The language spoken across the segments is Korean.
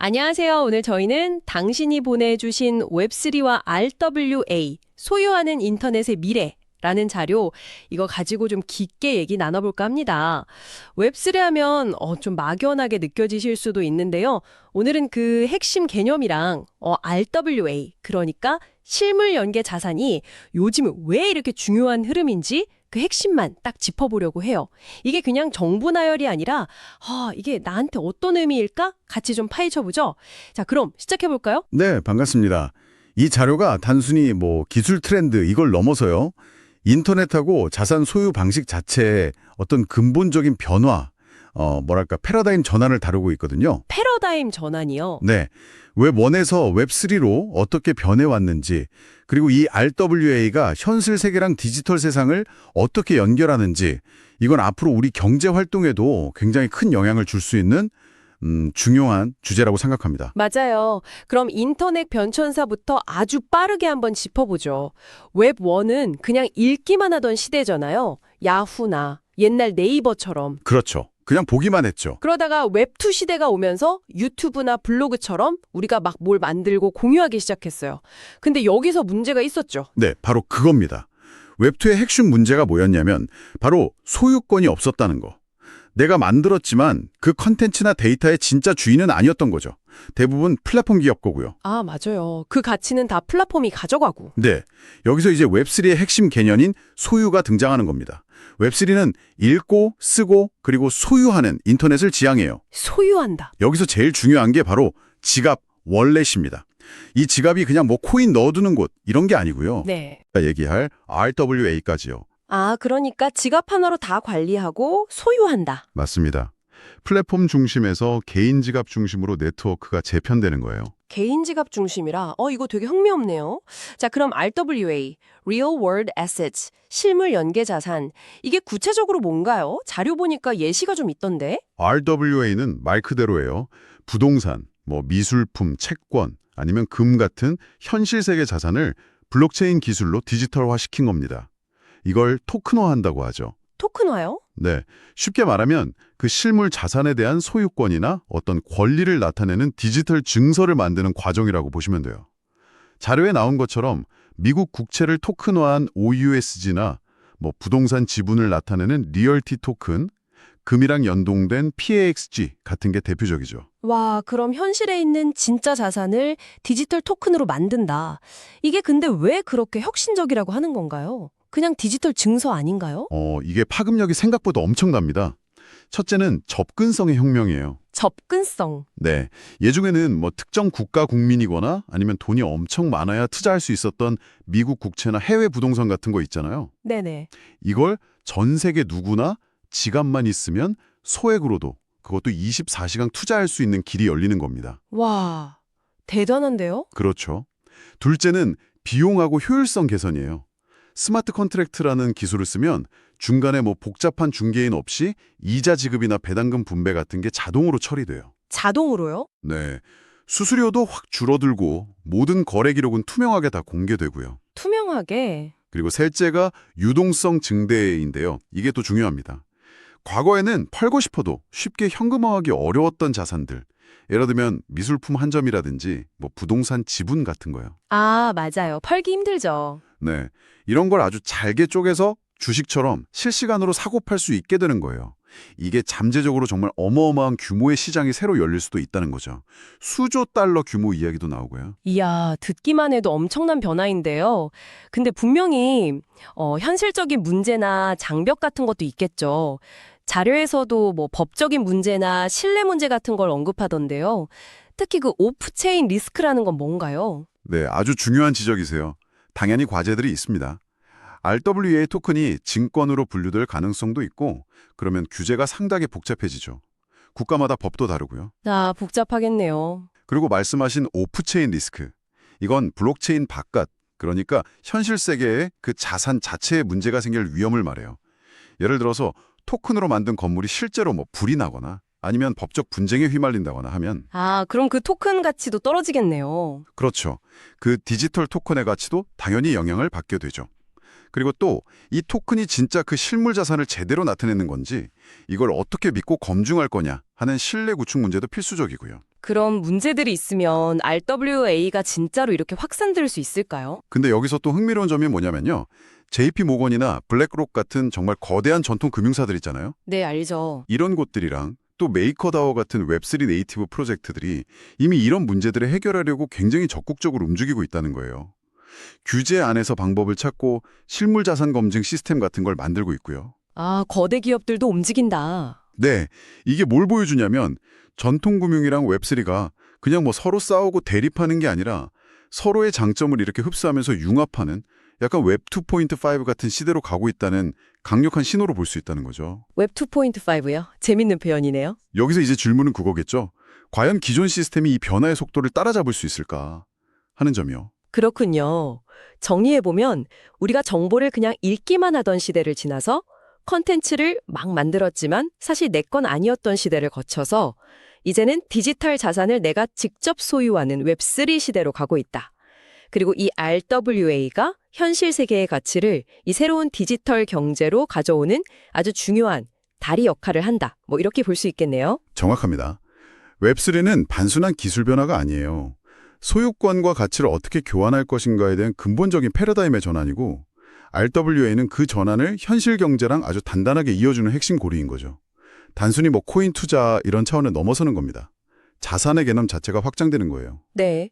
안녕하세요. 오늘 저희는 당신이 보내주신 웹3와 RWA, 소유하는 인터넷의 미래라는 자료, 이거 가지고 좀 깊게 얘기 나눠볼까 합니다. 웹3 하면 좀 막연하게 느껴지실 수도 있는데요. 오늘은 그 핵심 개념이랑 RWA, 그러니까 실물 연계 자산이 요즘 왜 이렇게 중요한 흐름인지 그 핵심만 딱 짚어보려고 해요. 이게 그냥 정보 나열이 아니라 이게 나한테 어떤 의미일까? 같이 좀 파헤쳐보죠. 자, 그럼 시작해볼까요? 네, 반갑습니다. 이 자료가 단순히 기술 트렌드 이걸 넘어서요. 인터넷하고 자산 소유 방식 자체의 어떤 근본적인 변화, 패러다임 전환을 다루고 있거든요. 패러다임 전환이요. 네, 웹1에서 웹3로 어떻게 변해왔는지, 그리고 이 RWA가 현실 세계랑 디지털 세상을 어떻게 연결하는지, 이건 앞으로 우리 경제 활동에도 굉장히 큰 영향을 줄 수 있는 중요한 주제라고 생각합니다. 맞아요. 그럼 인터넷 변천사부터 아주 빠르게 한번 짚어보죠. 웹1은 그냥 읽기만 하던 시대잖아요. 야후나 옛날 네이버처럼. 그렇죠. 그냥 보기만 했죠. 그러다가 웹2 시대가 오면서 유튜브나 블로그처럼 우리가 막 뭘 만들고 공유하기 시작했어요. 근데 여기서 문제가 있었죠. 네, 바로 그겁니다. 웹2의 핵심 문제가 뭐였냐면 바로 소유권이 없었다는 거. 내가 만들었지만 그 컨텐츠나 데이터의 진짜 주인은 아니었던 거죠. 대부분 플랫폼 기업 거고요. 아, 맞아요. 그 가치는 다 플랫폼이 가져가고. 네, 여기서 이제 웹3의 핵심 개념인 소유가 등장하는 겁니다. 웹3는 읽고 쓰고 그리고 소유하는 인터넷을 지향해요. 소유한다. 여기서 제일 중요한 게 바로 지갑, 월렛입니다. 이 지갑이 그냥 코인 넣어두는 곳 이런 게 아니고요. 네. 얘기할 RWA까지요. 아, 그러니까 지갑 하나로 다 관리하고 소유한다. 맞습니다. 플랫폼 중심에서 개인 지갑 중심으로 네트워크가 재편되는 거예요. 개인 지갑 중심이라 이거 되게 흥미롭네요. 자, 그럼 RWA, Real World Assets, 실물 연계 자산. 이게 구체적으로 뭔가요? 자료 보니까 예시가 좀 있던데. RWA는 말 그대로예요. 부동산, 미술품, 채권, 아니면 금 같은 현실 세계 자산을 블록체인 기술로 디지털화시킨 겁니다. 이걸 토큰화한다고 하죠. 토큰화요? 네, 쉽게 말하면 그 실물 자산에 대한 소유권이나 어떤 권리를 나타내는 디지털 증서를 만드는 과정이라고 보시면 돼요. 자료에 나온 것처럼 미국 국채를 토큰화한 OUSG나 부동산 지분을 나타내는 리얼티 토큰, 금이랑 연동된 PAXG 같은 게 대표적이죠. 와, 그럼 현실에 있는 진짜 자산을 디지털 토큰으로 만든다. 이게 근데 왜 그렇게 혁신적이라고 하는 건가요? 그냥 디지털 증서 아닌가요? 이게 파급력이 생각보다 엄청납니다. 첫째는 접근성의 혁명이에요. 접근성. 네, 예중에는 특정 국가 국민이거나 아니면 돈이 엄청 많아야 투자할 수 있었던 미국 국채나 해외 부동산 같은 거 있잖아요. 네네. 이걸 전 세계 누구나 지갑만 있으면 소액으로도 그것도 24시간 투자할 수 있는 길이 열리는 겁니다. 와, 대단한데요? 그렇죠. 둘째는 비용하고 효율성 개선이에요. 스마트 컨트랙트라는 기술을 쓰면 중간에 복잡한 중개인 없이 이자 지급이나 배당금 분배 같은 게 자동으로 처리돼요. 자동으로요? 네, 수수료도 확 줄어들고 모든 거래 기록은 투명하게 다 공개되고요. 투명하게. 그리고 셋째가 유동성 증대인데요. 이게 또 중요합니다. 과거에는 팔고 싶어도 쉽게 현금화하기 어려웠던 자산들, 예를 들면 미술품 한 점이라든지 부동산 지분 같은 거요. 아, 맞아요. 팔기 힘들죠. 네, 이런 걸 아주 잘게 쪼개서 주식처럼 실시간으로 사고 팔 수 있게 되는 거예요. 이게 잠재적으로 정말 어마어마한 규모의 시장이 새로 열릴 수도 있다는 거죠. 수조 달러 규모 이야기도 나오고요. 이야, 듣기만 해도 엄청난 변화인데요. 근데 분명히 현실적인 문제나 장벽 같은 것도 있겠죠. 자료에서도 법적인 문제나 신뢰 문제 같은 걸 언급하던데요. 특히 그 오프체인 리스크라는 건 뭔가요? 네, 아주 중요한 지적이세요. 당연히 과제들이 있습니다. RWA 토큰이 증권으로 분류될 가능성도 있고 그러면 규제가 상당히 복잡해지죠. 국가마다 법도 다르고요. 아, 복잡하겠네요. 그리고 말씀하신 오프체인 리스크. 이건 블록체인 바깥, 그러니까 현실 세계에 그 자산 자체에 문제가 생길 위험을 말해요. 예를 들어서 토큰으로 만든 건물이 실제로 불이 나거나 아니면 법적 분쟁에 휘말린다거나 하면 아, 그럼 그 토큰 가치도 떨어지겠네요. 그렇죠. 그 디지털 토큰의 가치도 당연히 영향을 받게 되죠. 그리고 또 이 토큰이 진짜 그 실물 자산을 제대로 나타내는 건지 이걸 어떻게 믿고 검증할 거냐 하는 신뢰 구축 문제도 필수적이고요. 그런 문제들이 있으면 RWA가 진짜로 이렇게 확산될 수 있을까요? 근데 여기서 또 흥미로운 점이 뭐냐면요. JP 모건이나 블랙록 같은 정말 거대한 전통 금융사들 있잖아요. 네, 알죠. 이런 곳들이랑 또 메이커다오 같은 웹3 네이티브 프로젝트들이 이미 이런 문제들을 해결하려고 굉장히 적극적으로 움직이고 있다는 거예요. 규제 안에서 방법을 찾고 실물 자산 검증 시스템 같은 걸 만들고 있고요. 아, 거대 기업들도 움직인다. 네, 이게 뭘 보여주냐면 전통금융이랑 웹3가 그냥 뭐 서로 싸우고 대립하는 게 아니라 서로의 장점을 이렇게 흡수하면서 융합하는 약간 웹 2.5 같은 시대로 가고 있다는 강력한 신호로 볼 수 있다는 거죠. 웹 2.5요? 재밌는 표현이네요. 여기서 이제 질문은 그거겠죠. 과연 기존 시스템이 이 변화의 속도를 따라잡을 수 있을까 하는 점이요. 그렇군요. 정리해보면 우리가 정보를 그냥 읽기만 하던 시대를 지나서 컨텐츠를 막 만들었지만 사실 내 건 아니었던 시대를 거쳐서 이제는 디지털 자산을 내가 직접 소유하는 웹3 시대로 가고 있다. 그리고 이 RWA가 현실 세계의 가치를 이 새로운 디지털 경제로 가져오는 아주 중요한 다리 역할을 한다. 뭐 이렇게 볼 수 있겠네요. 정확합니다. 웹3는 단순한 기술 변화가 아니에요. 소유권과 가치를 어떻게 교환할 것인가에 대한 근본적인 패러다임의 전환이고 RWA는 그 전환을 현실 경제랑 아주 단단하게 이어주는 핵심 고리인 거죠. 단순히 뭐 코인 투자 이런 차원을 넘어서는 겁니다. 자산의 개념 자체가 확장되는 거예요. 네.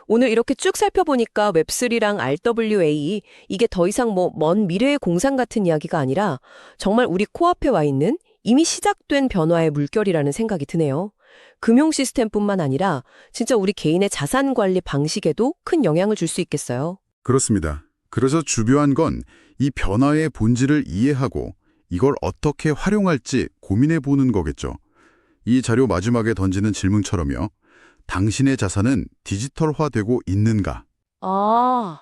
오늘 이렇게 쭉 살펴보니까 웹3랑 RWA 이게 더 이상 뭐 먼 미래의 공상 같은 이야기가 아니라 정말 우리 코앞에 와 있는 이미 시작된 변화의 물결이라는 생각이 드네요. 금융 시스템뿐만 아니라 진짜 우리 개인의 자산 관리 방식에도 큰 영향을 줄 수 있겠어요. 그렇습니다. 그래서 주요한 건 이 변화의 본질을 이해하고 이걸 어떻게 활용할지 고민해 보는 거겠죠. 이 자료 마지막에 던지는 질문처럼요. 당신의 자산은 디지털화되고 있는가? 아,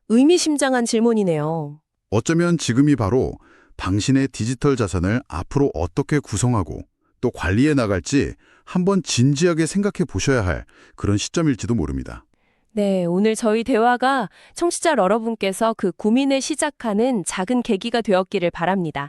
의미심장한 질문이네요. 어쩌면 지금이 바로 당신의 디지털 자산을 앞으로 어떻게 구성하고 또 관리해 나갈지 한번 진지하게 생각해 보셔야 할 그런 시점일지도 모릅니다. 네, 오늘 저희 대화가 청취자 여러분께서 그 고민을 시작하는 작은 계기가 되었기를 바랍니다.